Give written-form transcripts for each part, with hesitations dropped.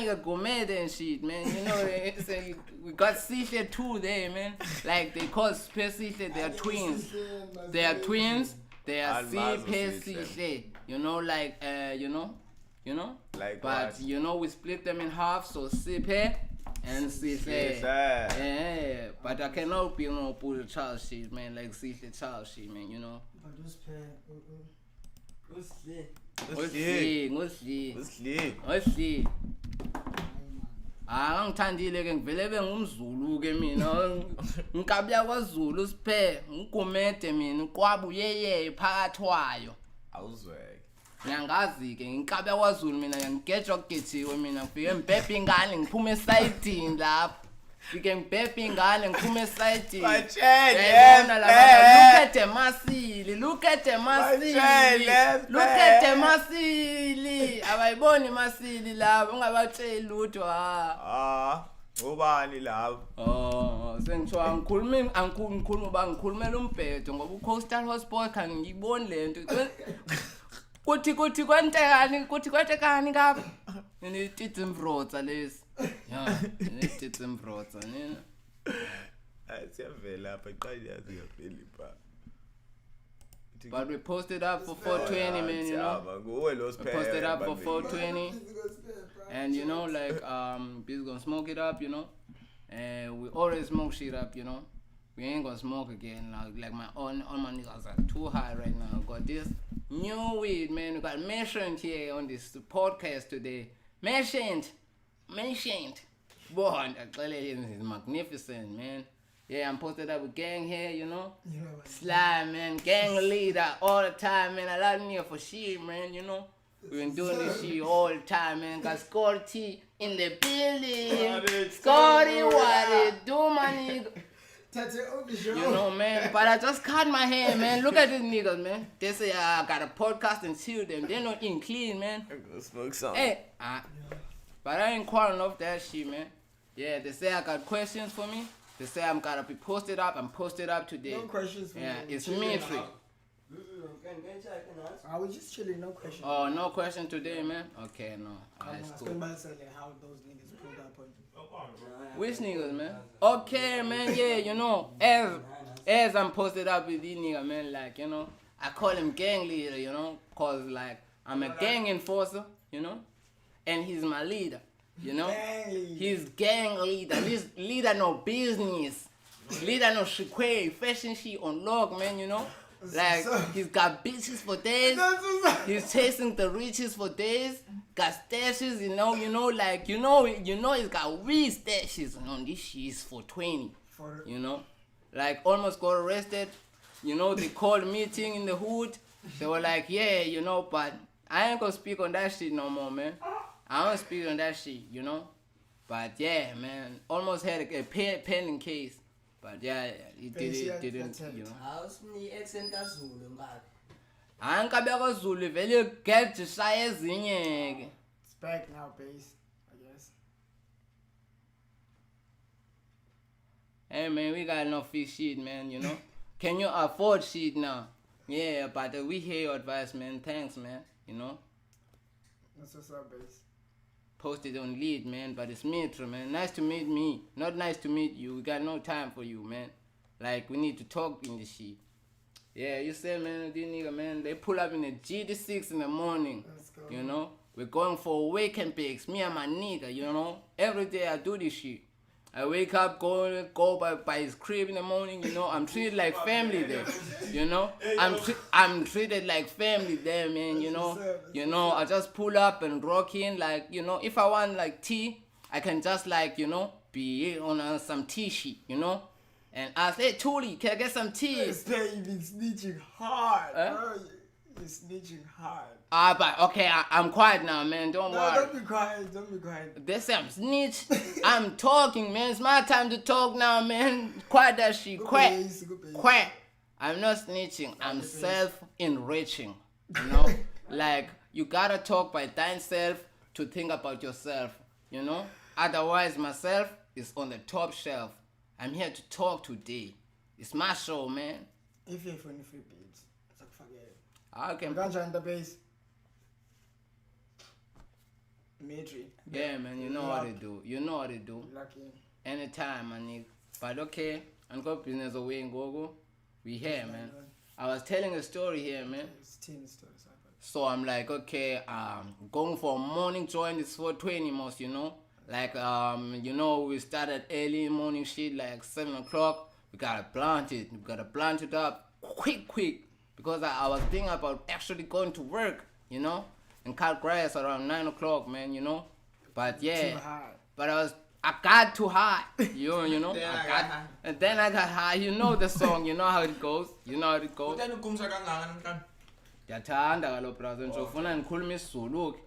nigga Gomez and shit, man. You know, we got Sihle too there, man. Like they call Sihle, they are twins. They are twins. They are Sihle. You know, like you know. Like but what? you know, we split them in half, so Sihle and Sihle. Yeah, but I cannot be no put a child shit, man. Like Sihle child shit, man. You know. But this pair, What's ngithandile ke ngivele bengumZulu ke mina ngikabya kwaZulu siphe ngigumede mina uqwabu yeye phakathi wayo awuzweke ngiyangazi ke ngikabya kwaZulu mina ngigejwa ukugetshiwe mina ngifike ngibhebhe ingane ngiphume esayidini lapho ngike ngibhebhe ingane ngiphume esayidini look at the masili abayiboni masili labo ungabatsheli lutho ubani labo sengisho ngikhulumela umbhedo ngoba uCoastal Hospital kan ngiyiboni lento kuthi kwentekani ngapha nititsi mvrotsa lesi nititsi mvrotsa nina siyavela lapha iqali yazi ngaveli pa. But we posted up for 420, man, you know. We posted up for 420. And you know, like we're gonna smoke it up, you know. And we always smoke shit up, you know. We ain't gonna smoke again. Like all my niggas are too high right now. Got this new weed, man. We got mentioned here on this podcast today. Mentioned. Boy, that is magnificent, man. Yeah, I'm posted up with gang here, you know. Sly, man, gang leader all the time, man. I love nigga for shit, man, you know. We been doing this shit all the time, man. Got Scotty in the building. Scotty, what it do, my nigga? You know, man. But I just cut my hair, man. Look at these niggas, man. They say I got a podcast and chill them. They not in clean, man. I'm gonna smoke something. Hey, but I ain't calling off that shit, man. Yeah, they say I got questions for me. They say I'm gonna be posted up. I'm posted up today. No questions for yeah, me. it's military. I was just chilling, no questions. Oh, no question today, man? Okay, no. Alright, I was cool. about to say like, how those niggas pulled up on you. Which niggas, man? Okay, man, yeah, you know, as I'm posted up with these niggas, man, like, you know, I call him gang leader, you know, cause like, I'm a gang enforcer, you know, and he's my leader. You know, he's gang leader. He's leader no business. Leader no shikwe. Fashion shit on log, man. You know, like he's got bitches for days. He's chasing the riches for days. Got stashes, you know, like you know, he's got weed stashes. And on this shit is for 20. You know, like almost got arrested. You know, they called a meeting in the hood. They were like, yeah, you know, but I ain't gonna speak on that shit no more, man. I don't speak on that shit, you know. But yeah, man, almost had a pending case. But yeah, he didn't, you know. Angikabeka Zulu vele get shaya ezinye ke. It's back now, base, I guess. Hey man, we got no free shit, man, you know. Can you afford shit now? Yeah, but we hear your advice, man. Thanks, man, you know. That's what's up, base. Posted on lead, man, but it's Metro, man. Nice to meet me. Not nice to meet you. We got no time for you, man. Like, we need to talk in this shit. Yeah, you say, man, these nigga, man, they pull up in a GD6 in the morning. Let's go. You know? We're going for wake and bakes. Me and my nigga, you know? Every day I do this shit. I wake up, go by his crib in the morning, you know. I'm treated like family there, you know. I'm treated like family there, man, you know. You know, I just pull up and rock in, like, you know. If I want like tea, I can just like, you know, be on some tea sheet, you know. And ask, hey, Tuli, can I get some tea? You've been snitching hard, bro. You're snitching hard. But okay, I'm quiet now, man. Don't worry. Don't be quiet. They say I'm snitch. I'm talking, man. It's my time to talk now, man. Quiet that shit. Quiet. I'm not snitching. I'm self-enriching. You know? Like, you gotta talk by thyself to think about yourself. You know? Otherwise, myself is on the top shelf. I'm here to talk today. It's my show, man. If you're for any free beats, it's like forget it. Okay. Ganja in the base. Mitri. Yeah, man, you know what they do. You know what they do. Lucky. Anytime, man. Nigga. But okay, and got business away in Gogo. We here, man. I was telling a story here, man. It's 10 stories. So I'm like, okay, going for a morning joint. It's 4:20 most, you know. Like, you know, we started early morning shit, like 7 o'clock. We gotta plant it. We gotta plant it up quick. Because I was thinking about actually going to work, you know, and cut grass around 9 o'clock, man, you know. But yeah, Too hard. but I got too high, you know. And then I got high. You know the song. You know how it goes. You know how it goes. Ndiyathanda kaloku brother nje ufuna ngikhuluma isiZulu ke.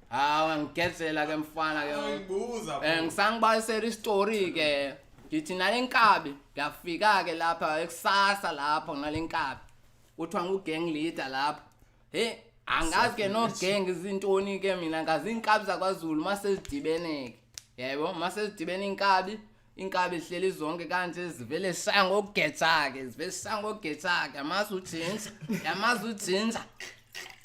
Hawu ngigezela ke mfana ke. Ngisangibalisela istory ke. Ngithi nalenkabi ngiyafika ke lapha ekusasa lapha nalenkabi. Kuthiwa ngugang leader lapha. Hey, angazi ke no gang izintoni ke mina ngazi inkabi zakwaZulu mase zidibene ke. Yebo, mase zidibene inkabi ihleli zonke kanje zivele shaya ngokugetha ke, zivele shaya ngokugetha ke, yamazi ujinja.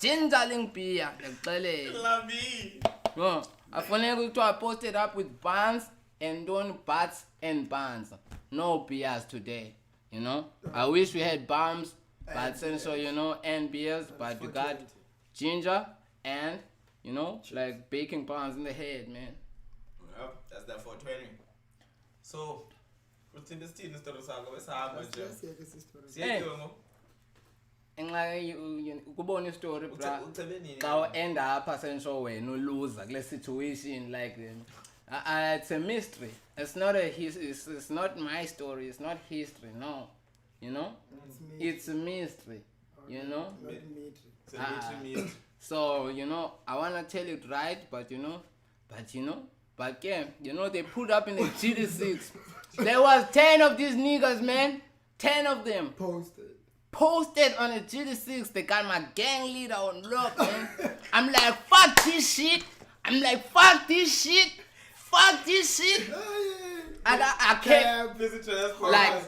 Jinja lingibhiya, ngikuxelela. Labi. No, afanele ukuthi I posted up with buns and don't butts and buns. No beers today, you know. I wish we had bums, but since you know, and beers, but you got ginger and, you know, like baking buns in the head, man. Yep, that's that 420. So, what's in this tea instead of saga? What's happening? Hey. Enxa ukubona istory bra xa end up senso wena uluza kule situation like it's a mystery. It's not my story, it's not history, no, you know. It's a mystery, you know. So you know I want to tell it right, but yeah, you know they put up in the GD6. There was 10 of these niggas, man. 10 of them posted on the GD6. They got my gang leader on lock, man. I'm like, fuck this shit. I can't.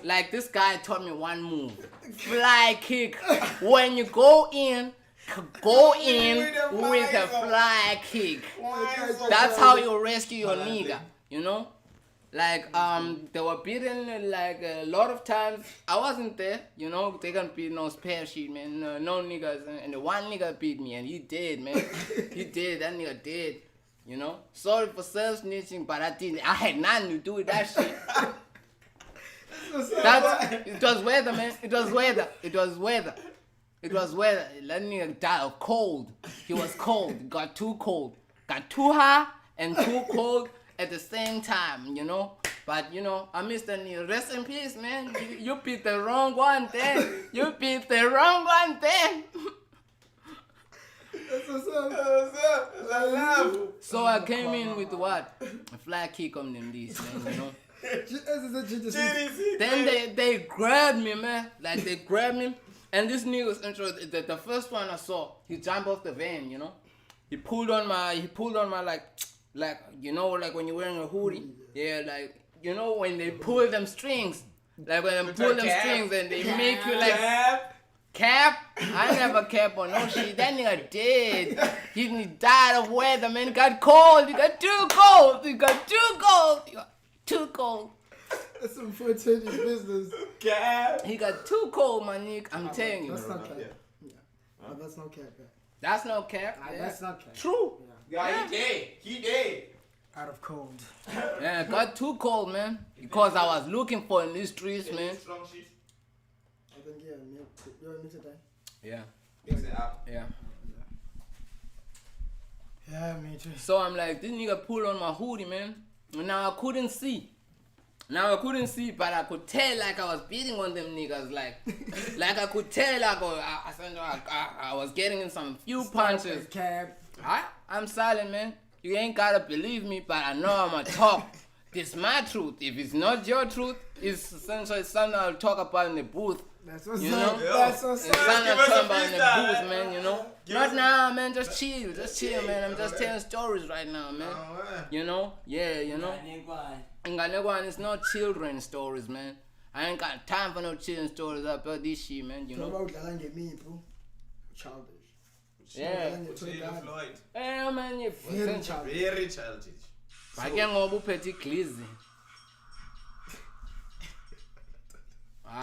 Like this guy taught me one move. Fly kick. When you go in with a fly kick. That's how you rescue your nigga, you know? Like, they were beaten like a lot of times. I wasn't there, you know? They can't beat no spare shit, man. No niggas. And the one nigga beat me and he dead, man. He dead, that nigga dead, you know? Sorry for self-snitching, but I had nothing to do with that shit. It was weather, man. It was weather. That nigga died of cold. He was cold. Got too cold. Got too high and too cold at the same time, you know. But, you know, I miss the nigga. Rest in peace, man. You beat the wrong one then. That's what's up. So I came in with what? A fly kick on them these, man, you know. Then they grabbed me, man. Like they grabbed me. And this nigga was interested. The first one I saw, he jumped off the van, you know. He pulled on my like you know, like when you're wearing a hoodie. Yeah, like you know when they pull them strings. Like when they pull them strings and they make you like cap. I ain't have a cap on no shit. That nigga dead. He died of weather, man. He got cold. He got too cold. That's some 420 business. Cap. He got too cold, my nigga. I'm telling you. That's not cap. Yeah. That's no cap. That's no cap. That's not cap. True. Yeah, he dead. Out of cold. Yeah, it got too cold, man. Because I was looking for in these streets, man. I think you're me today. Yeah. Mix it up. Yeah. Yeah, me too. So I'm like, this nigga pulled on my hoodie, man. And now I couldn't see. But I could tell like I was beating on them niggas. Like I could tell like I was getting in some few punches. Cap. I'm silent, man. You ain't gotta believe me, but I know I'ma talk. This is my truth. If it's not your truth, it's essentially something I'll talk about in the booth. That's what's you up. know? That's what's It's up. something I'll talk about in the booth, man, you know? Not now, man. Just chill, man. I'm just telling stories right now, man. You know? Yeah, you know? It's not children's stories, man. I ain't got time for no children's stories about this shit, man, you know? Childish. Yeah. Taylor Floyd. Eh man, you Very childish. Very childish. Bake ngoba uphethe iglizi.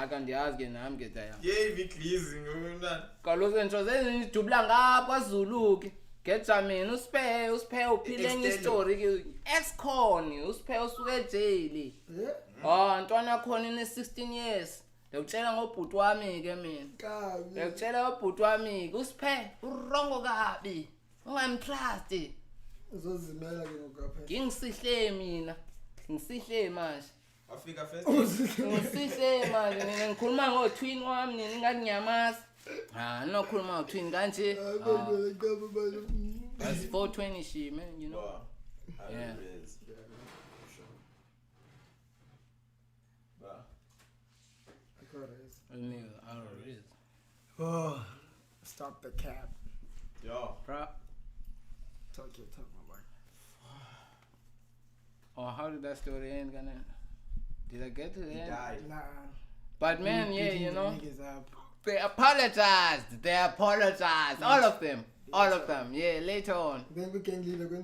Kandiyazi ke nami ke taya. Yeah, big easy ngona. Kaloku entho zenidubla ngapha kwaZulu ke. Getsa mina usiphe uphile ngestory ke. Ex-con usiphe usuke ejele. Yeah. Ntwana khona ine 16 years. Ngikutshela ngobhuti wami ke mina. Kabi. Ngikutshela ngobhuti wami ke usiphe urongo kabi. Ungamtrust. Uzozimela ke ngokapha. Ngingisihle mina. Ngisihle manje. Africa first. Ngisihle manje ngikhuluma ngo-twin wami nini ngakunyamaza. Nokhuluma ngo-twin kanje. That's 420 shit, man, you know. Wow. Yeah. Oh, stop the cap. Yo. Bro. Talk my boy. Oh, how did that story end, Gana? Did I get to the end? Died. Nah. But man, yeah, Beating you the know, niggas up. they apologized. All of them. Yeah, later on. Then we can leave again.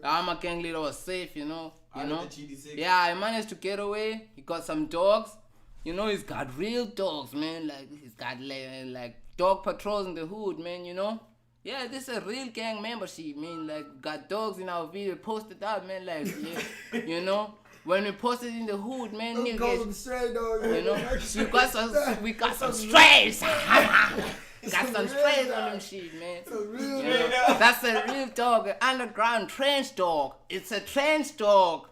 My gang leader was safe, you know. Out of the GD6. Yeah, he managed to get away. He got some dogs. You know, he's got real dogs, man. Like, he's got like dog patrols in the hood, man, you know. Yeah, this is a real gang membership, man. Like, got dogs in our video, posted up, man. Like, yeah, you know. When we posted in the hood, man, niggas, straight dog. you know, we got some strays. Got some strays on them shit, man. Real You know, that's a real dog, an underground trench dog. It's a trench dog,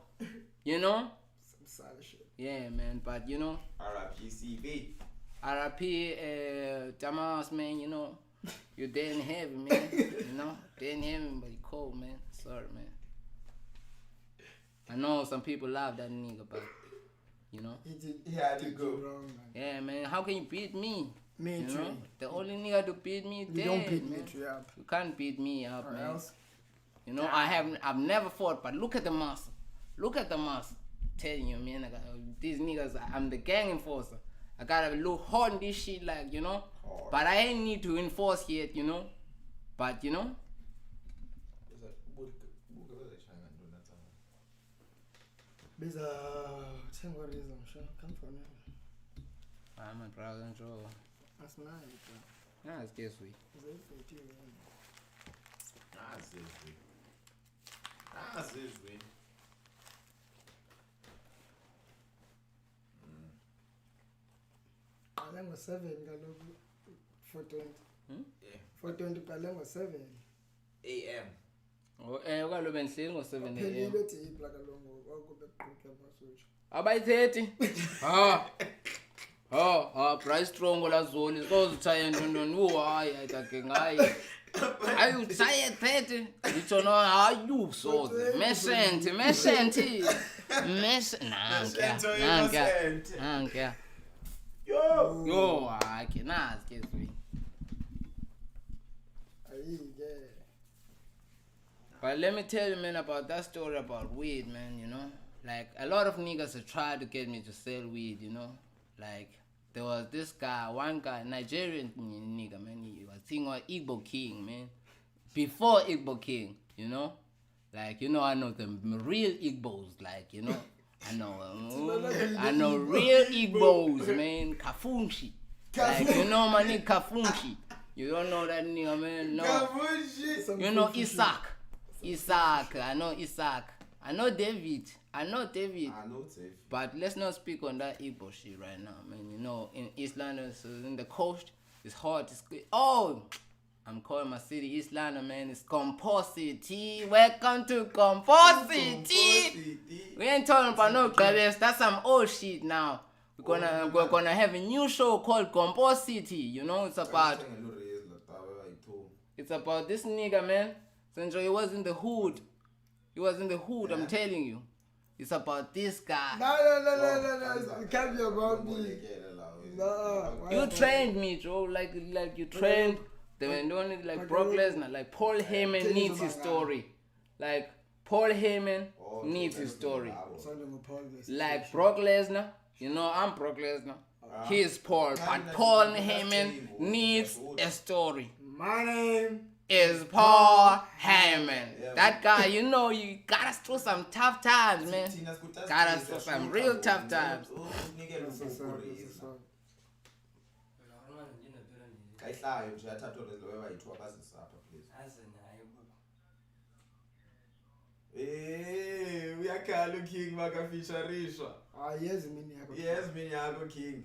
you know. Some solid shit. Yeah, man. But you know, RIPCB. RIP, Damas, man. You know, you're dead in heaven, man. You know, dead in heaven, but you cold, man. Sorry, man. I know some people love that nigga, but you know. He had to go wrong, man. Yeah, man. How can you beat me? Me You too. know, the only nigga to beat me is You dead, don't beat man. me too up. You can't beat me up, Or man. else. You know, I've never fought, but look at the muscle. Look at the muscle. Telling you, man, I got, these niggas, I'm the gang enforcer. I gotta look hard in this shit, like, you know. Hard. But I ain't need to enforce yet, you know. But, you know. There's a 10 what is I'm sure. Come from him. I'm a proud and sure. That's nice, bro. Nah, it's this week. Is it for you? That's this way. Kalengo 7 kaloku 420. Yeah. 420 kalengo 7. AM. Oh, ukalo benhleli ngo-7 AM. Phelile ethi ipla kalongo akube qhuke amasosha. Abayithethi. Bryce Strong lazoli sozithaya ntoni hayi ayitake ngayi. Hayi uthaye 30. Ngitsho no hayi soze. Mesenti. Nanka. Yo, hayi nazi ke sweet. Ayi ke. But let me tell you, man, about that story about weed, man, you know? Like, a lot of niggas have tried to get me to sell weed, you know? Like, there was this guy, one guy, Nigerian nigga, man, he was singing Igbo King, man. Before Igbo King, you know? Like, you know, I know the real Igbos, like, you know? I know real Igbos, man. Kafunshi. Like, you know my nigga Kafunshi. You don't know that nigga, man? No. You know Isaac. I know Isaac. I know David. But let's not speak on that Igbo shit right now, man. You know, in East London, so in the coast, it's hard to speak. Oh, I'm calling my city East London, man. It's Composite. Welcome to Composite. We ain't talking about no brothers. That's some old shit now. We're gonna have a new show called Composite. You know, it's about this nigga, man. Sanjo, he was in the hood. I'm telling you. It's about this guy. No. It can't be about me. No. You trained me, Joe. Like you trained. They were doing it like Brock Lesnar. Like Paul Heyman needs his story. Like Paul Heyman needs his story. Like Brock Lesnar. You know, I'm Brock Lesnar. He's Paul. But Paul Heyman needs a story. My name is Paul Hammond. Yeah, That guy, you know, you got us through some tough times, man. Got us through some real tough times. Hey, uyakhala uking makafisharishwa. yes, mini yako. Yes, mini yako king.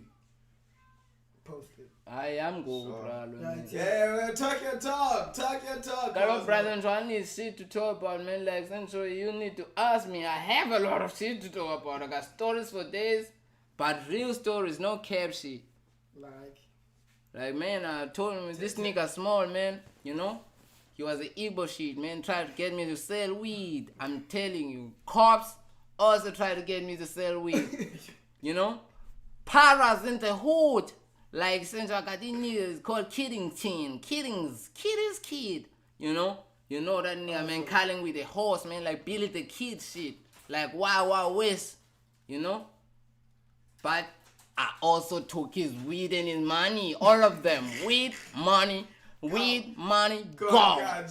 Post it. I am good, brother. Yeah, well, talk your talk. Got brother, I need shit to talk about, man. Like, so you need to ask me. I have a lot of shit to talk about. I got stories for days, but real stories, no cap shit. Like, man, I told him this nigga small, man. You know, he was an Igbo shit, man. Tried to get me to sell weed. I'm telling you, cops also tried to get me to sell weed. You know, paras in the hood. Like, since I got these niggas called Kiddington. Kidding's kid. You know that nigga, man, calling with a horse, man, like Billy the Kid shit. Like Wild Wild West, you know? But I also took his weed and his money, all of them. Weed, money, gone.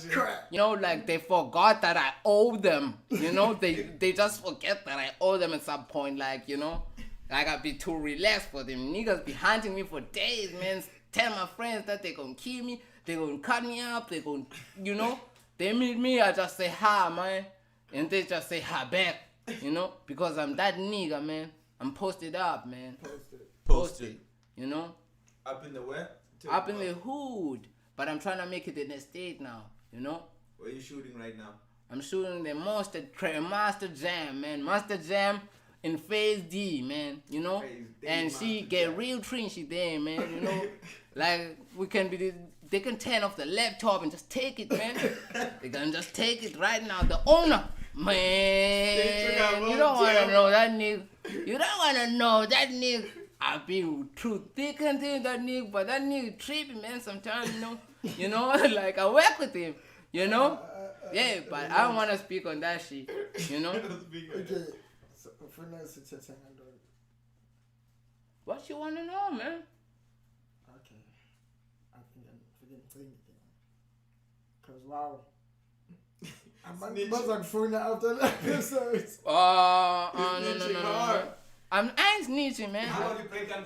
You know, like they forgot that I owe them. You know, they just forget that I owe them at some point, like, you know? Like, I be too relaxed for them. Niggas be hunting me for days, man. Tell my friends that they gonna kill me. They gonna cut me up. They gonna, you know. They meet me, I just say hi, man. And they just say hi back, you know. Because I'm that nigga, man. I'm posted up, man. Posted. You know. Up in the where? Up in the hood. But I'm trying to make it in the state now, you know. Where are you shooting right now? I'm shooting the Master Jam, man. Master Jam. In phase D, man, you know, and she get real trinchy there, man, you know, like they can turn off the laptop and just take it, man. They can just take it right now. The owner, man, you don't want to know that nigga. You don't want to know that nigga. I've been through thick and thin that nigga, but that nigga trippy, man. Sometimes, you know, like I work with him, you know. Yeah, but I don't want to speak on that shit, you know. Okay. What you want to know, man? Okay. I think I'm forgetting. Because, wow. I must have phone after the episode. No. I ain't snitching, man. How do you break down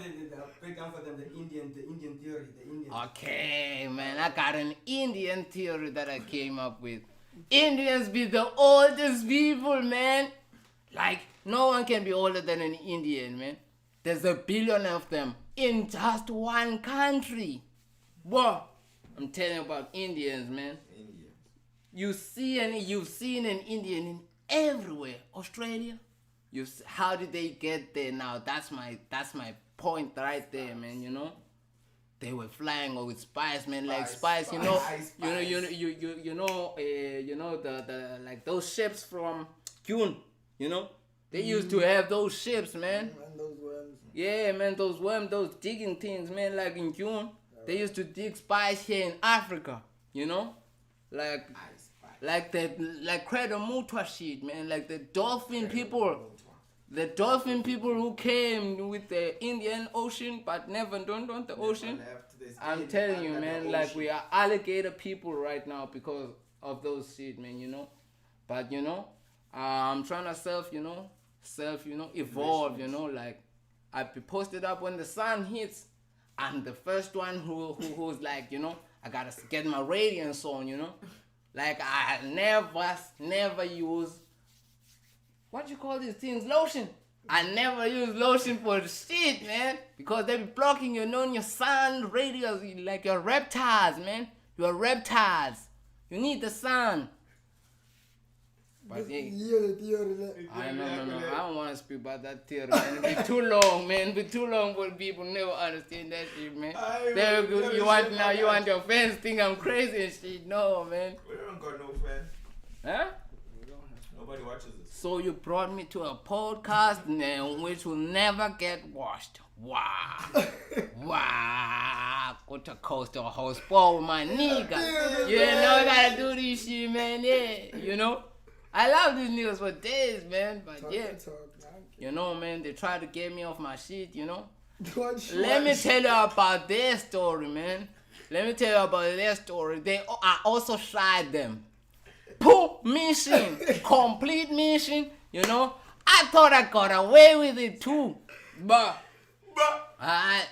for them the Indian theory, the Indian. Okay, man. I got an Indian theory that I came up with. Indians be the oldest people, man. Like, no one can be older than an Indian, man. There's 1 billion of them in just one country. Whoa. I'm telling you about Indians, man. You've seen an Indian in everywhere. Australia. How did they get there now? That's my point right there, man, you know? They were flying with spice, man, like spice, you know, the like those ships from June, you know, they used to have those ships, man. And those worms. Yeah, man, those worms, those digging things, man, like in June, they used to dig spice here in Africa, you know, like that, like Credo Mutwa shit, man, like the dolphin people who came with the Indian Ocean but never don't want the ocean. I'm telling you, man, like we are alligator people right now because of those shit, man, you know. But you know, I'm trying to self evolve, you know, like I be posted up when the sun hits. I'm the first one who's like, you know, I gotta get my radiance on, you know. Like I never use what you call these things, lotion. I never use lotion for shit, man, because they be blocking your sun radius, like your reptiles, man. You're reptiles. You need the sun. But yeah, I don't want to speak about that theory, man. It'll be too long, man. It'll be too long for people never understand that shit, man. You want your fans think I'm crazy and shit. No, man. We don't got no fans. Huh? Nobody watches this. So you brought me to a podcast which will never get watched. Wow. Wow. Go to Coastal Host Ball with my nigga. You know how to do this shit, man. Yeah, you know. I love these niggas for days, man. But yeah, you know, man, they try to get me off my shit, you know. Let me tell you about their story, man. let me tell you about their story. I also tried them. Poop mission, complete mission. You know, I thought I got away with it too, but alright.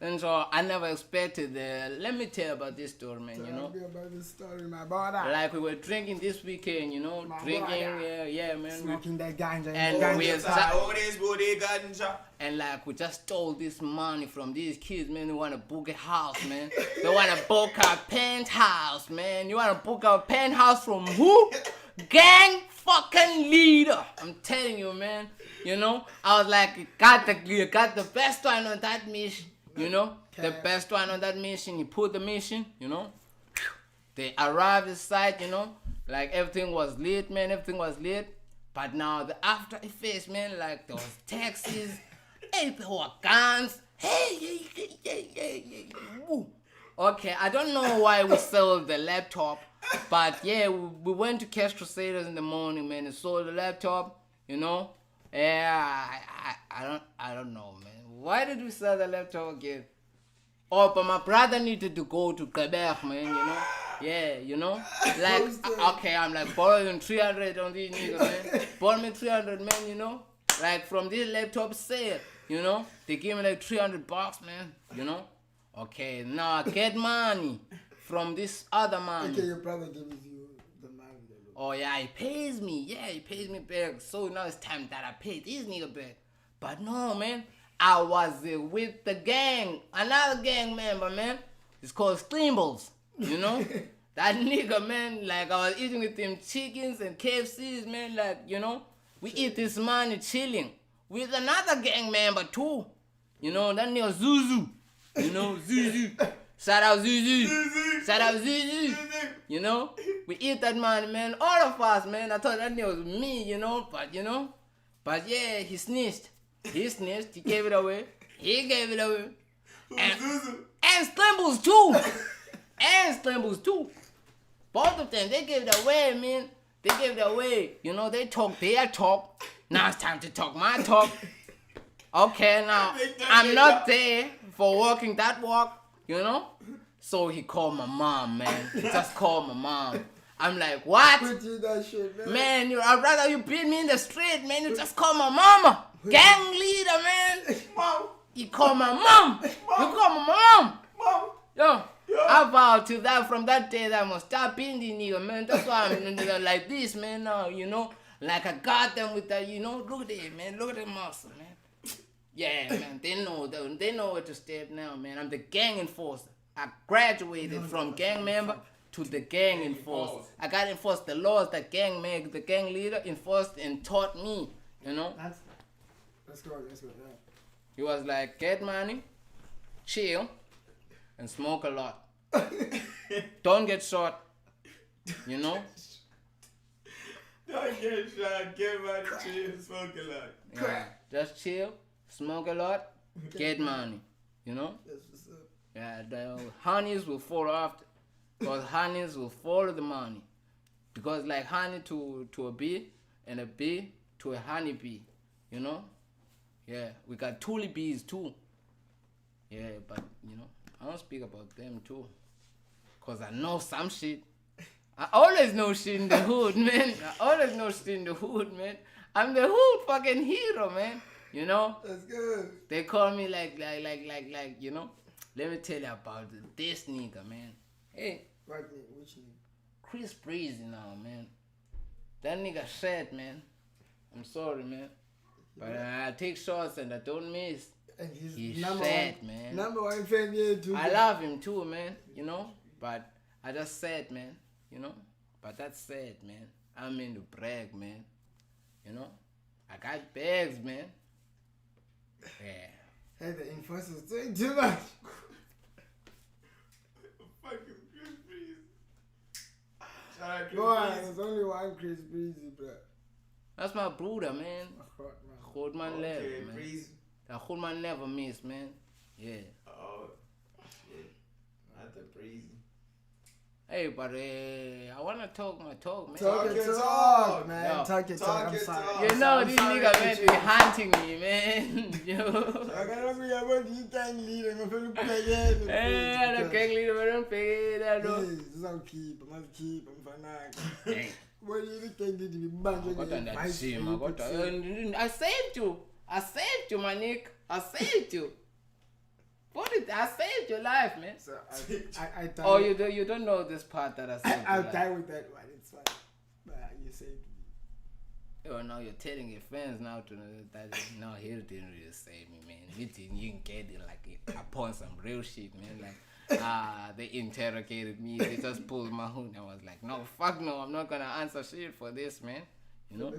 And so I never expected that. Let me tell you about this story, man. You know, Tell me about this story, my brother. like we were drinking this weekend. You know, My drinking, brother. yeah, man. Smoking that ganja. And ganja. we ganja. And like we just stole this money from these kids, man. They want to book a house, man. They want to book a penthouse, man. You want to book a penthouse from who? Gang fucking leader. I'm telling you, man. You know, I was like, you got the best one on that mission. You know, the best one on that mission. You put the mission, you know. They arrived at site, you know. Like everything was lit, man. Everything was lit. But now the after effects, man, like there was taxis. Hey, there were guns. Hey. Woo. Okay, I don't know why we sold the laptop, but yeah, we went to Cash Crusaders in the morning, man, and sold the laptop. You know, yeah, I don't know, man. Why did we sell the laptop again? Oh, but my brother needed to go to Quebec, man. You know, yeah, you know, like okay, I'm like borrowing 300 on these niggas, man. Borrow me 300, man. You know, like from this laptop sale. You know, they give me like $300, man. You know, okay, now I get money from this other man. Okay, your brother gives you the money. Oh yeah, he pays me. Yeah, he pays me back. So now it's time that I pay this nigga back. But no, man, I was with the gang, another gang member, man. It's called Stimbles. You know, that nigga, man. Like I was eating with them chickens and KFCs, man. Like you know, we eat this money chilling. With another gang member too. You know, that nigga Zuzu. You know, Zuzu. Shout out Zuzu. Shout out Zuzu. You know, we eat that money, man. All of us, man. I thought that nigga was me, you know. But yeah, he snitched. He snitched. He gave it away. And Slimbles too. Both of them, they gave it away, man. They gave it away. You know, they talk their talk. Now it's time to talk my talk. Okay, now I'm not there for walking that walk, you know? So he called my mom, man. He just called my mom. I'm like, what? Quit you that shit, man. Man, I'd rather you beat me in the street, man. You just called my mama. Gang leader, man. Mom. You called my mom. You called my mom. Mom. Yo. I vowed to that from that day that I'm gonna stop being the nigga, man. That's why I'm like this, man, now, you know? Like I got them with that, you know? Look at it, man. Look at the muscle, man. Yeah, man. They know where to step now, man. I'm the gang enforcer. I graduated from gang member to the gang enforcer. I got enforced the laws that the gang leader enforced and taught me, you know? Let's go. Yeah. He was like, get money, chill, and smoke a lot. Don't get shot, you know? Don't get shot, get money, chill, smoke a lot. Yeah, just chill, smoke a lot, get money, you know? That's what's up. Yeah, the honeys will follow after, because honeys will follow the money. Because like honey to a bee, and a bee to a honey bee, you know? Yeah, we got tulip bees too. Yeah, but you know, I don't speak about them too. Cause I know some shit. I always know shit in the hood, man. I'm the hood fucking hero, man. You know? That's good. They call me like, you know? Let me tell you about this nigga, man. Hey, Right there, which nigga? Chris Breezy now, man. That nigga said, man. I'm sorry, man. But I take shots and I don't miss. And he's He's number sad, one, man. Number one fan here too. I love him too, man. You know? But I just said, man. You know? But that's sad, man. I mean to brag, man. You know? I got bags, man. Yeah. Hey, the enforcer's doing too much. Fucking Chris Breeze. Shout out Chris Boy, Breeze. there's only one Chris Breezy, bro. That's my brother, man. Hold my Okay, level, man. Breeze. That hold my never miss, man. Yeah. Oh, shit. Not the Breezy. Hey, but I wanna talk my talk, man. Talk your your talk. talk, man. Yo. Talk your Talk talk. I'm your sorry. talk. You know I'm these sorry, niggas man Richie. be hunting me, man. Yo. I can't be about you gang leader. I'm going to play it. Hey, the gang leader, I don't pay that. Hey, No. this is how keep. I must keep. I'm fine. Hey. What do you think they did? Banjo. I saved you. I saved you, my Nick. I saved you. I saved your life, man. So I die. Oh, you don't know this part that I saved I'll your life. die with that one. It's fine. But you saved me. Oh, now you're telling your fans now to know that no, he didn't really save me, man. He didn't even get it like upon some real shit, man. Like, they interrogated me. They just pulled my hood. I was like, no, fuck no, I'm not gonna answer shit for this, man. You know?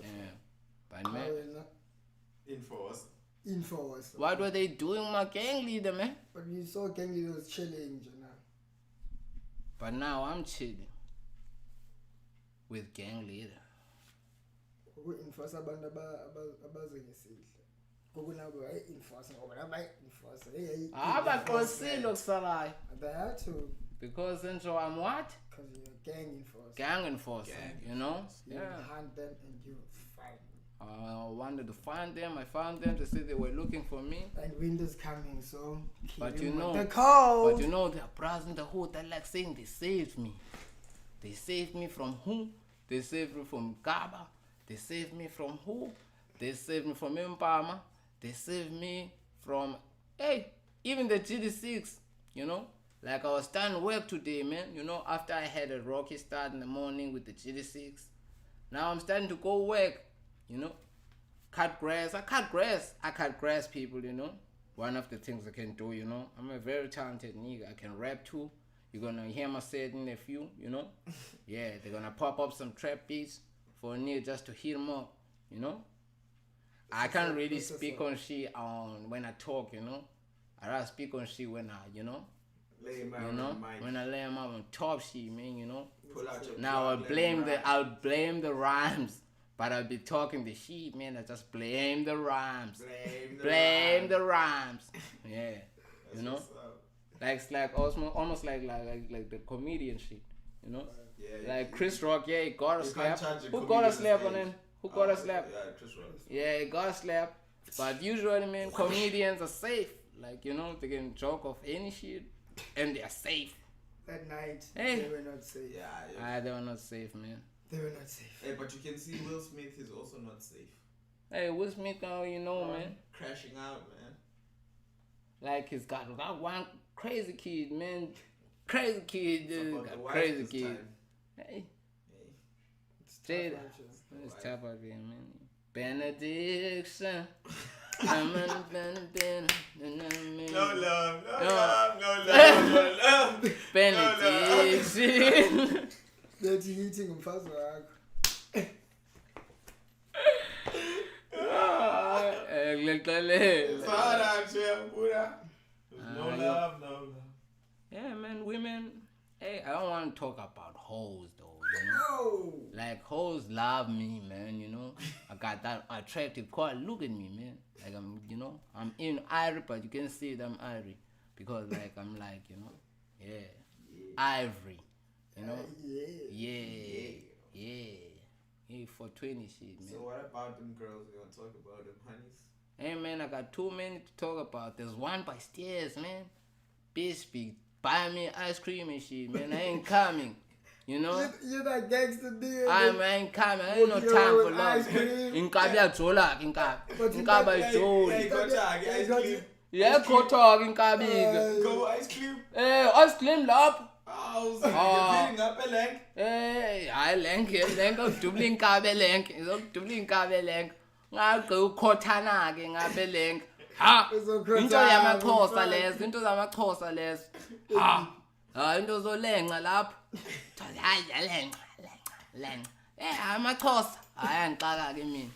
Yeah. But man, Enforce. what were they doing, my gang leader, man? But you saw gang leaders chilling, you know. But now I'm chilling with gang leader. Enforce abantu abazengisile. Kokunabo enforce ngoba abayi-enforce. Abaqosile okusalayo. They had to. Because then so I'm what? Because you're a gang enforcer. Gang enforcer, you know? You hunt them and you find them. I wanted to find them. I found them to say they were looking for me. And winter's coming, so But keep you them know, with the cold. but you know, they're browsing in the hood. They're like saying they saved me. They saved me from who? They saved me from Gaba. They saved me from who? They saved me from Impama. They saved me from, hey, even the GD6, you know? Like I was starting work today, man. You know, after I had a rocky start in the morning with the GD6. Now I'm starting to go work, you know? Cut grass. I cut grass, people, you know? One of the things I can do, you know? I'm a very talented nigga. I can rap too. You're gonna hear my set in a few, you know? Yeah, they're gonna pop up some trap beats for a nigga just to hit them up, you know? I can't really speak on shit when I talk, you know? I rather speak on shit when I, you know? Lay him out You know? on the mic. When I lay them out on top shit, man, you know? Pull out your Now plug, let him ride. I'll blame the rhymes. But I'll be talking the shit, man. I just blame the rhymes. Blame the rhymes. Yeah. That's You know? what's up. Like it's like almost like the comedian shit, you know? Yeah, Like Chris Rock, yeah, he got a You slap. can't charge a Who got a comedian slap on stage. him? Who got a slap? Yeah, Chris Rock. Yeah, he got a slap. But usually, man, comedians are safe. Like, you know, they can joke off any shit and they're safe. That night, Hey. they were not safe. Yeah. They were not safe, man. They were not safe. Hey, but you can see Will Smith is also not safe. Hey, Will Smith now, you know, man. Crashing out, man. Like, he's got one crazy kid, man. Crazy kid, dude. About the Got wife crazy this kid. time. Hey, It's straight tough, up. actually. It's tough out there, man. Benediction. I'm on Ben. No love, no No. love, no love, no love. Benediction. Bethi hithi ngumfazi wakho. It's hard out here, Buddha. There's no yo. love, no love. Yeah, man, women. Hey, I don't want to talk about hoes, though, you know? Oh! Like, hoes love me, man, you know? I got that attractive car. Look at me, man. Like, I'm, you know, I'm in ivory, but you can see that I'm ivory. Because, like, I'm like, you know, yeah. Ivory, you know? Yeah, for 20 shit, man. So what about them girls? You want to talk about them honeys? Hey, man, I got too many to talk about. There's one by stairs, man. Bitch be buying me ice cream and shit, man. I ain't coming, you know? You're that gangster dude. I ain't coming. I ain't no time for love. Inkabi yajola, Inkaba joli. Hey, go tag, ice cream. Yeah, go talk, Inkabi. Go ice cream. Hey, ice cream lap. Oh, so you're beating up a leg? Hey, I lenk, dubli Inkabi lenk. Dubli Inkabi lenk. Ngaku khothana ke ngabe lenk. Ha. Into yamaXhosa lezo, into zamaXhosa lezo. Ha. Ha, into zolenga lapho. Hayi lenga. amaXhosa. Hayi angixaka ke mina.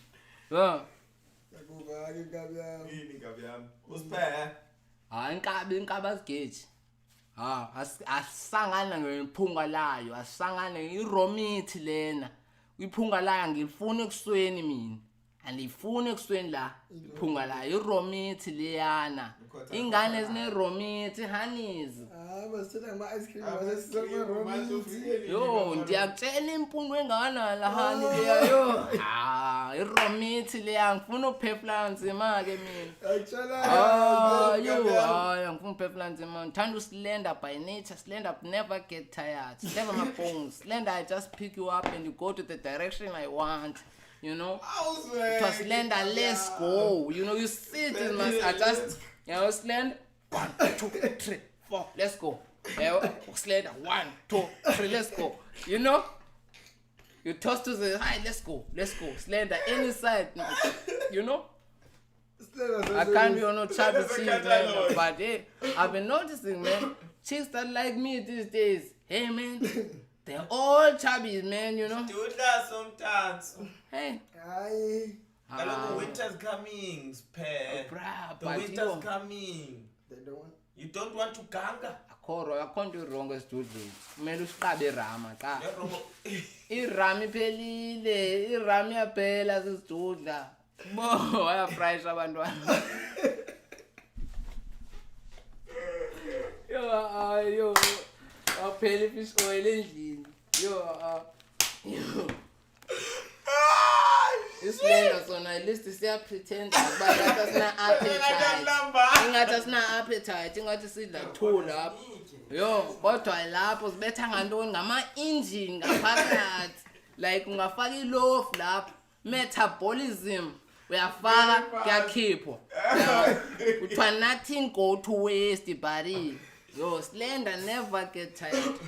Yo. Yakuba-ke inkabi yami. Yini inkabi yami? Usiphe. Hayi inkaba sigeji. Ha, asisangana ngephunga layo, asisangana iromithi lena. Iphunga layo ngilifuna ekusweni mina. andifuni ekusweni la iphunga la iromithi liyana ingane zineromithi honeys basithatha ngama-ice cream basesisemaromithi yo ndiyakutshela imfundo engakanani la hani leya yo iromithi leya ngifuna ukuphefula nzima-ke mina hayi ngifuna ukuphefula nzima ngithanda uslender by nature. Slender never get tired. Never my bones. Slender, I just pick you up and you go to the direction I want. You know, it was Slender, let's go. You know, you sit in my, I just, you know, Slender, 1, 2, 3, 4, let's go. Slender, 1, 2, 3, let's go. You know, you toss to the high, let's go. Slender, any side, you know. I can't be on no chubby cheese, man. But hey, I've been noticing, man, chicks that like me these days, hey, man. They're all chubbies, man, you know. Do that sometimes. Hey. The winter's coming, spare. The winter's coming. They don't want. You don't want to ganga? I can't do wrong as to do. Melu skabe rama ka. Irami pelile, irami apela sisudla. Bo, waya fresh abantwana. Yo. Aphela fish oil endlini. Yo. Isilenda sona at least siya pretend ukuba ngathi sina appetite. Ingathi sina appetite, ingathi sidla two lapho. Yo, kodwa lapho sibetha ngantoni ngama engine ngaphakathi. Like ungafaka iloaf lapho, metabolism uyafaka kuyakhipha. Kuthiwa nothing go to waste buddy. Yo, Slender never get tired.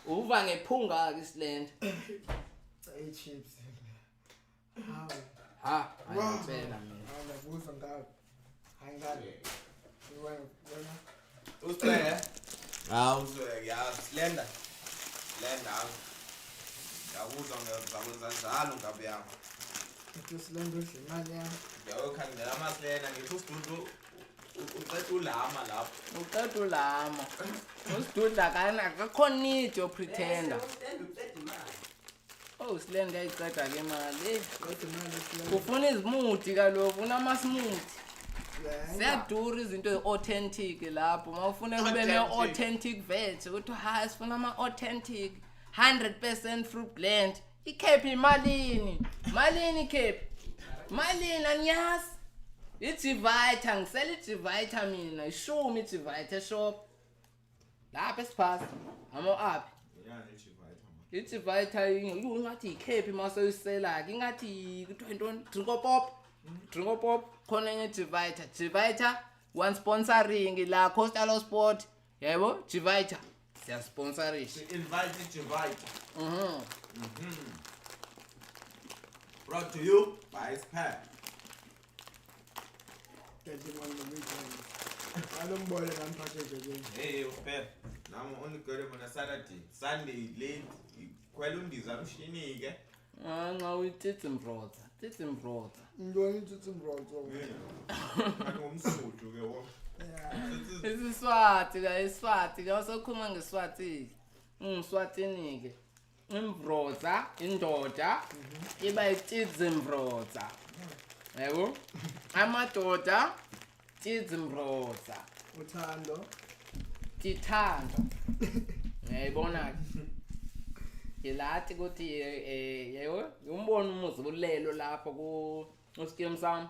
Uva ngephunga ke Slender. Say chips. Ayipela mina. Ngiyabuzwa ngawo. Angale. Usphere? Slender. Ngiyabuzwa ngiyakwenza njalo ngabe yami. Slender semali yami. Ngiyakhangela amaslender ngithi usidudu uqeda ulama lapho. Uqeda ulama. Usidudla kana akakho need yo pretender. Oh, Slender ayiqeda ke imali. Ufuna izimuthi kaloku, unama smoothie. Siyadura izinto authentic lapho. Mawufuna kube ne authentic veg, uthi ha sifuna ama authentic 100% fruit blend. Ikhephi imalini? Malini ikhephi? Malini anyazi? Ichivita ngisela ichivita mina. Show me ichivita shop. Lapha esiphasi. Amo aphi? Ichivita ingathi ikhephi masoyisela ke ingathi kuthiwa intoni? Drinko pop khona enye Chivita. Chivita one sponsoring la Coastal Sport. Yebo, Chivita. Siya sponsorish. Invite Chivita. Brought to you by Spare. Hey, Spare. Now I'm only going on a Saturday. Sunday late. Kwelundiza mshini ke. Nxa uyititsi mbrotha. Ngiyona ithuthi mbrotho. Ngomsudu ke wo. Isiswati ke usokhuluma ngeSwati. Ngiswatini ke. Imbrotha indoda iba ititsi mbrotha. Yebo? Amadoda titsi mbrotha. Uthando. Tithando. Ngiyayibona ke. Ilathi ukuthi yebo umbona umuzi ulelo lapha ku scheme sam.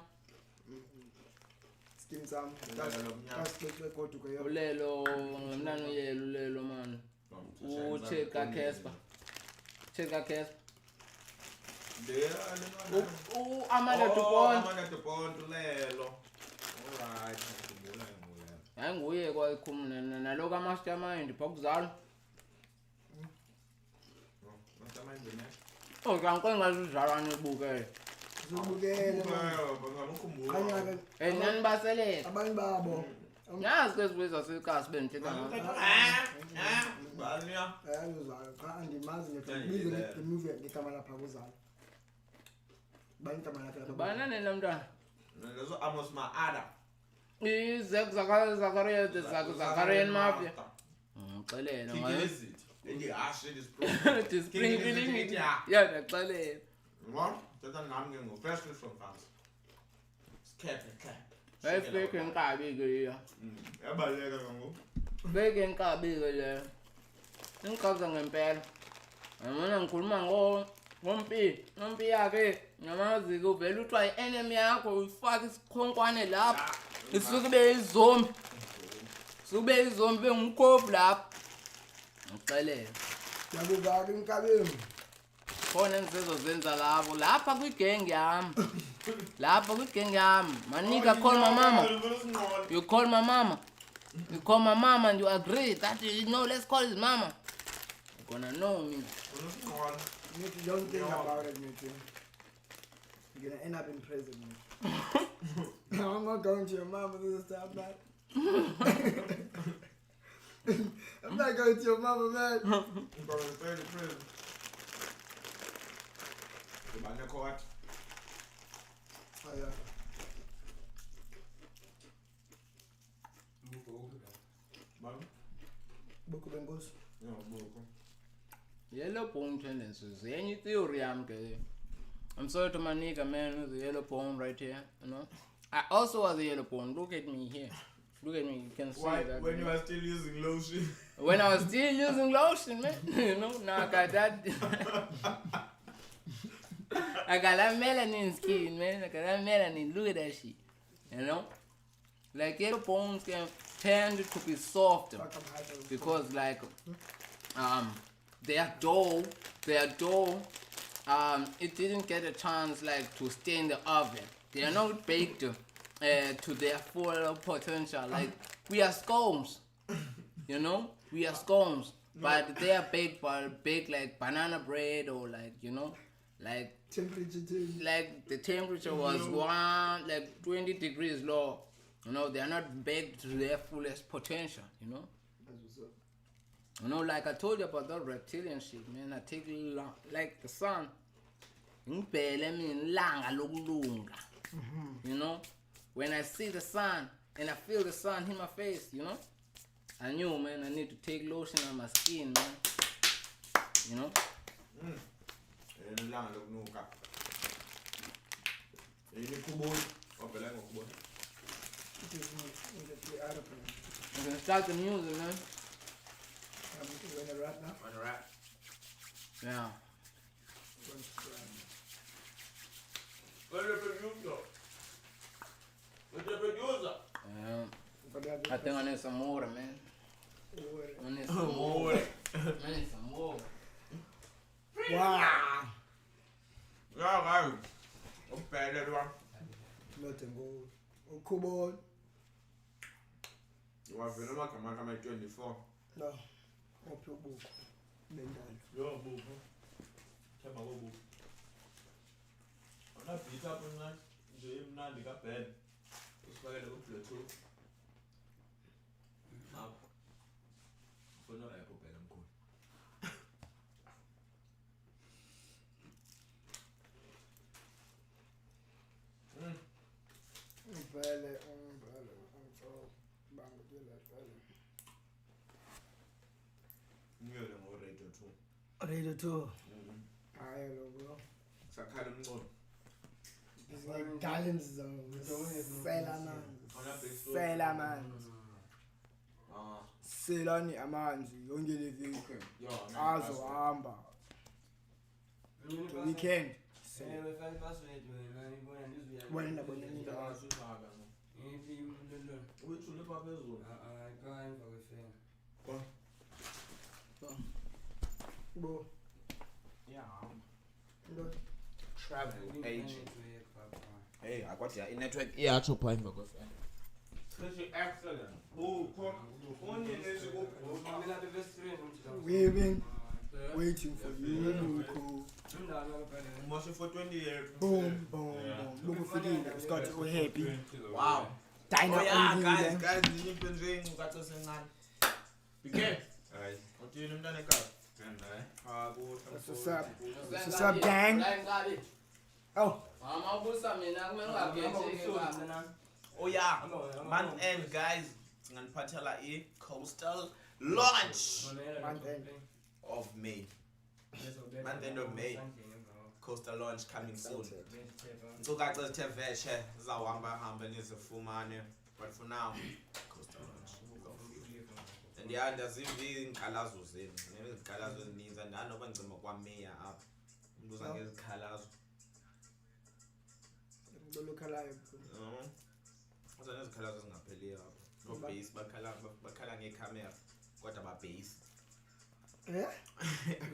Scheme sam. Kasixoxe kodwa ke Ulelo ngomnano yelo ulelo man. Ucheka Casper. Amanda Dupont ulelo. Alright, ngikhumbula. Hayi nguye kwayikhumuna naloko amastermind phakuzalo. Oh, kanko ngazuzalana ebukele. Uzobukela. Ngiyakhumbula. Nani baselela. Abanye babo. Yazi kwezizwe zasekhasi benthetha ngazo. Bania. Ayazuzala. Cha andimazi ngibize ngemuvi ngegama lapha kuzala. Bani igama lakhe? Banane namntwana. Lezo Amos Maada. Zakarian Mafia. Ngixelela ngayo. Lendi hash this Spring feeling. Yeah, ngixelela. What? That's a name going to first from fans. Cap. Hey, freaking car big here. Everybody there going to go. Freaking car big here. Những câu rằng em bèn, mà nàng cũng mang ô, không pi à cái, nhà mà gì cũng về lúc try enemy à, cũng phát cái không quan này là, cái số cái zoom về một cốp là, cái này, Ya bu bagin kabim. con em sẽ rồi dân ra là phải cái keng yam, là phải cái keng yam, mà nigga call my mama, you call my mama, and you agree that you know let's call his mama. Gonna know me. Mate, don't think about it, mate. You're gonna end up in prison, mate. I'm not going to your mama this time, man. I'm not going to your mama, man. You're going to prison. The man in court. Oh, yeah. Buku bengos. Yeah, Boko. Yellow phone tendencies. Any theory I'm sorry to my nigga man with the yellow phone right here, you know. I also have the yellow phone. Look at me here. Look at me, you can see that. When you are still using lotion? When I was still using lotion, man. You know, now I got that. I got that melanin skin, man. I got that melanin. Look at that shit. You know? Like yellow phones can tend to be softer. Because like their dough, it didn't get a chance like to stay in the oven. They are not baked to their full potential. Like we are scones, you know, but they are baked like banana bread or like, you know, like Temperature change. like the temperature was 20 degrees low. You know, they are not baked to their fullest potential, you know. That's what's up. You know, like I told you about that reptilian shit, man. I take like the sun. You know, when I see the sun and I feel the sun hit my face, you know, I knew, man, I need to take lotion on my skin, man. You know. I'm gonna start the music, man. When a rat now? On a rat. Yeah. What's the producer? I think I need some water, man. I need some more. I need some more. Wow. Yeah, guys. I'm bad at one. Nothing gold. Oh, cobalt. You want to know what I'm 24? No. Up your book. Then down. Yo, boo. Check my boo. I'm not beat up on that. I'm not bad. It's why I don't play too. For no apple pen, I'm cool. Vale. Radio 2. I don't know, bro. It's a kind of no. It's like gallons zone. Sailor man. Selani amanzi yonke le viki. Azo hamba. The weekend. Wena bona nini azo. Which will never be so. Bro. Yeah. Travel agent. Hey, I got your network. Yeah, I took point for good. Excellent. Oh, Waving. Waiting for you. Cool. For 20 years. Boom. Look for you. It's got you happy. Wow. Dino guys, you been doing got us in that. Begin. Alright. What you done a car? What's up, gang? Oh. Oh yeah, month end guys, and Patella coastal launch of May. Month end of May. Coastal launch coming soon. So guys, let's have veshe zawamba hamba nizifumane. But for now, Coastal launch. And yeah, there's even izikhalazo zenu. Izikhalazo ezininzi and anoba ngicema kwameya apha. Umuntu uzangezikhalazo. Lokhalayo. Uzana izikhalazo ezingapheliyo apha. No base bakhala ngecamera kodwa ba base.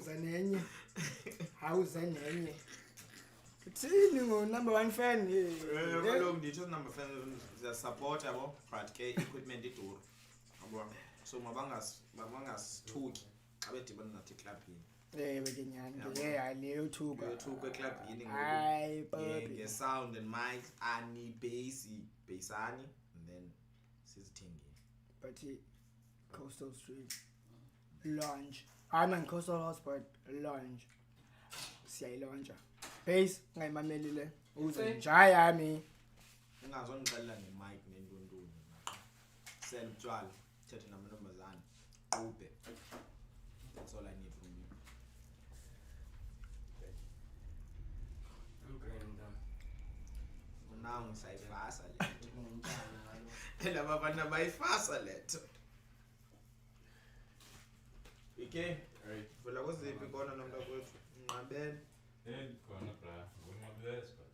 Uzanenye. Hawuzanenye. Uthini number 1 fan here? Kaloku nditsho number fan siyasupport yabo but ke equipment iduru. Yabo. So mabangasithuki xa bedibana nathi clubini. Bekenyani. Aleyo thuka. Thuka club yini Hayi nge sound and mic ani bassani and then sizithengile. But Coastal Street launch. I'm Coastal Hotspot launch. Siyayilontsha. Bass ngayimamelile. Uze njaya yami. Ungazongixelela ngemic nentontoni. Sell utshwala, thethe namantombazana, qube. That's all I need from you. Now ngisayifasa le. Laba bantu bayifasa letho. Okay. Right. Vela kuziphi kona nomntakwethu? Nqabene. Khona bra. Ngumabulesi but.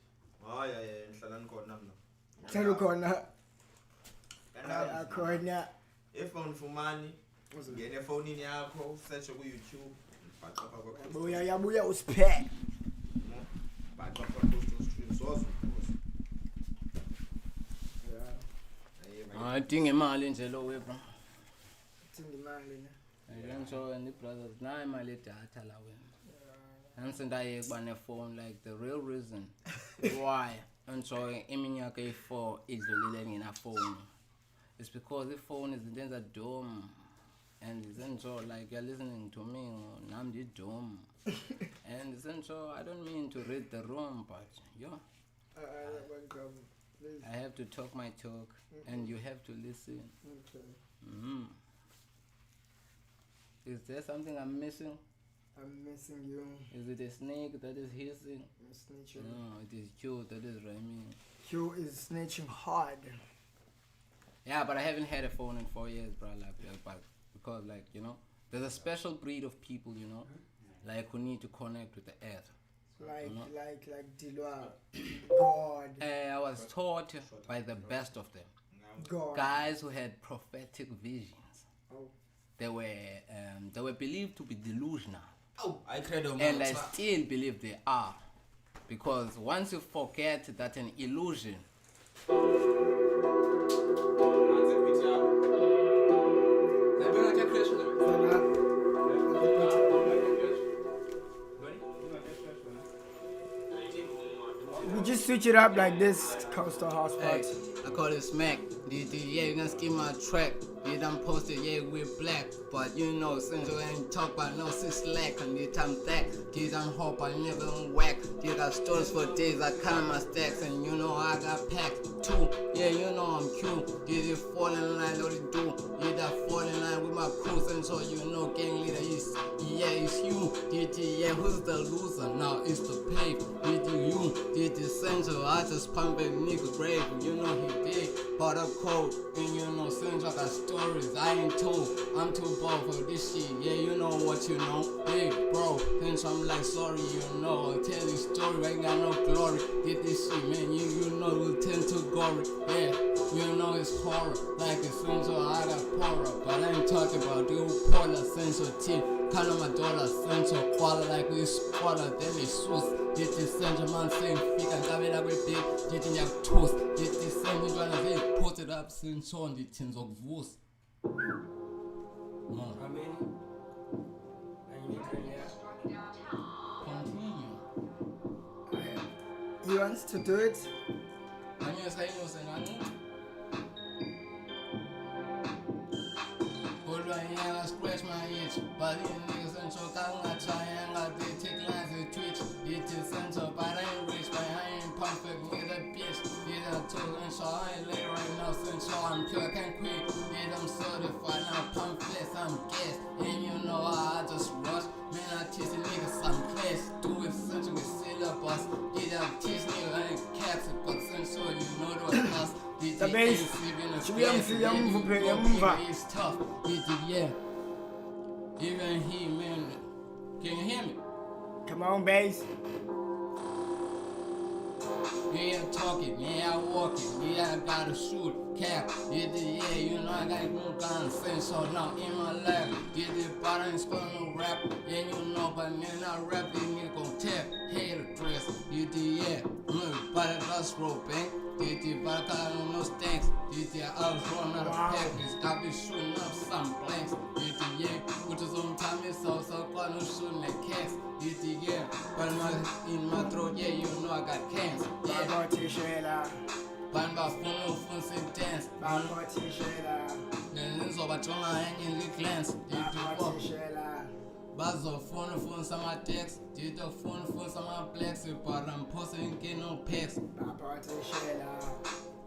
Hayi ngihlala nikhona mina. Hlala khona. Akhona. Ifone fumani. Ngene efonini yakho, search ku YouTube. Bhaqa pha kwa. Buya usiphe. Bhaqa pha Coastal Stream sozo. Dinga imali nje lo we bro. Dinga imali ne. So and the brothers now imali data la we. And sindaye kuba ne phone like the real reason why and so iminyaka e4 idlulile ngina phone. It's because the phone is in the dome and isn't so like you're listening to me nam the dome. And isn't so I don't mean to read the room but yo. I have to talk my talk and you have to listen. Okay. Is there something I'm missing? I'm missing you. Is it a snake that is hissing? Snitching. No, it is Q that is rhyming. Q is snitching hard. Yeah, but I haven't had a phone in 4 years, bro. But because, like, you know, there's a special breed of people, you know, like who need to connect with the earth. Like Dilwa, God. I was taught by the best of them. God. Guys who had prophetic visions. Oh. They were believed to be delusional. Oh, I cried on And I still believe they are. Because once you forget that an illusion we just switch it up like this, Coastal Hotspot. Hey, I call it smack. Yeah, you gonna skip my track. You done posted, yeah, we're black. But you know, since you ain't talk about no since slack. And you time that, you done hope I never on whack. You got stories for days, I count my stacks. And you know I got packed too. Yeah, you know I'm cute. Did you fall in line, what it do? You that fall in line with my crews. And so you know, gang leader is, yeah, it's you. Yeah, who's the loser? Now it's the pave. You, did the censor, I just pump a nigga grave. You know he did. But up cold, and you know, since I got stories, I ain't told. I'm too bold for this shit, yeah, you know what you know. Hey, bro, since I'm like, sorry, you know, I'll tell you story, I ain't got no glory. Did this shit, man, you know, we'll tend to gory. Yeah, you know it's horror, like it's since I got horror. But I ain't talking about the old polar sensitive. Kind of my dollar, central, quality like we squatter, then it's sus. Did this central man saying, figure, got it up with big, did in your toast. Did this central man say, put it up since on the tins of voice. I mean, and you Continue. He wants to do it. I'm just saying, you're saying, I scratch my itch, but these niggas ain't so I try and they take lines and Twitch. It is central, but I ain't rich, but I ain't perfect with a bitch. Yeah, I'm too and so I ain't late right now, since I'm pure, I can't quit. Yeah, I'm certified, I'm pamphlets, I'm gas. And you know I just rush. Man, I teach the niggas some class. Do it such a we sit up like teach nigga, I ain't caps it, but since so you know those us. The bass. Should we It's tough. Yeah. Even he, man. Can you hear me? Come on, bass. Yeah, I'm talking, yeah, I walk it, yeah, I gotta shoot, cap, yeah, you know, I gotta go down, say so now in my life, yeah, but I ain't gonna no rap, yeah, you know, but man, I rap, they nigga gon' tap, hater dress, yeah, but I just roping, but I got no stinks, I was running out of package, I be shooting up some blanks, which is on time, it's so got no shooting at cats, but in my throat, yeah, you know, I got cancer, yeah. Banba fun sentence. Then so but on hanging the glance. Bazo phone some text. Did the phone some blacks, but I'm posting get no pics.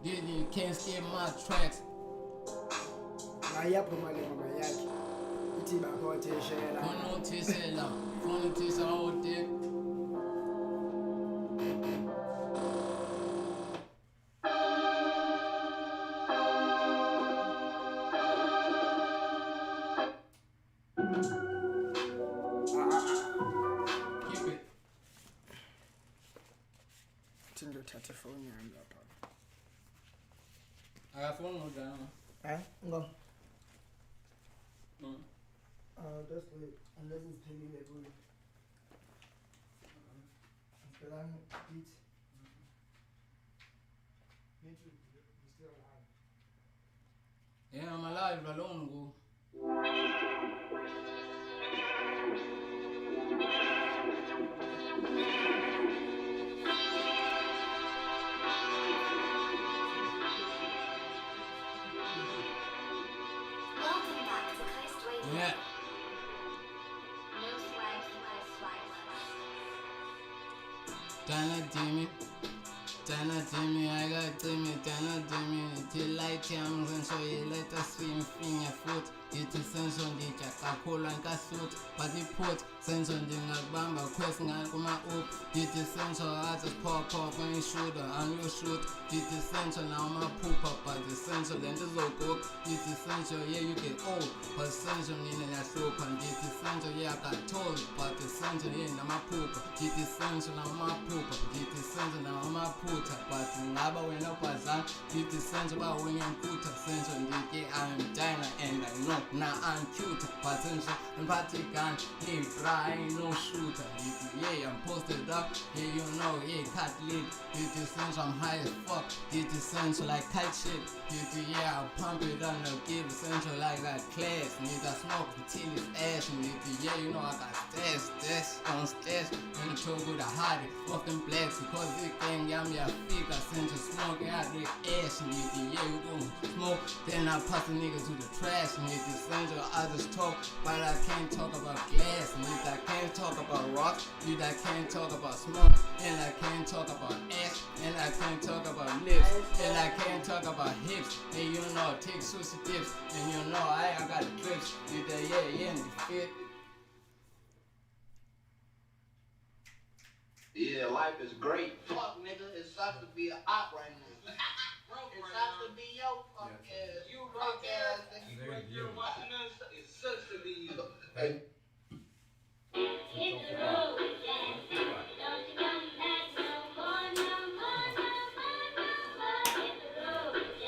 Did you can't skip my tracks. Phone tisha out there. I got phone no down. Go. That's late. Unless it's pending the boy. Beat. You still alive. Yeah, I'm alive alone, go. Yeah. Dana Jimmy, I got Jimmy, Dana Jimmy, till I came and so you let us swim finger foot. It's essential, the Jackapola and Casut, but the put, Senson Bamba, question on my oop. It's essential, I just pop up and you shoot and you shoot. It's essential, now my poop up, but essential, then the logo. It's essential, yeah, you get old, but essential in that soap, and it's essential, yeah, I got told, but essential, yeah, now my poop. It's essential, now my poop, it's essential, now my poop, but never went up as I. It's essential, but when you're good, essential, I'm China and I know. Now I'm cute, potential and party gun. Hey, I ain't no shooter. Yeah, I'm posted up. Yeah, you know, yeah, cut lip. It's essential, I'm high as fuck. It's essential, like kite shit. Yeah, I'll pump it on the give essential like that class. Need a smoke until it's ash. Yeah, you know, I got stash on stash. And the talk with a hottie, fucking blacks. Because this gang, yeah, I'm your figure. Essential smoking out the ash. Yeah, you gon' smoke. Then I pass the niggas to the trash. Essential, I just talk, but I can't talk about gas. I can't talk about rocks. I can't talk about smoke. And I can't talk about ash. And I can't talk about lips. And I can't talk about hips. And you know, take sushi dips. And you know, I got drips. Yeah, and the fit. Yeah, life is great. Fuck, nigga, it sucks to be an op right now. It sucks to be your fuck ass. You broke ass. Nigga, you're watching us. It sucks to be you.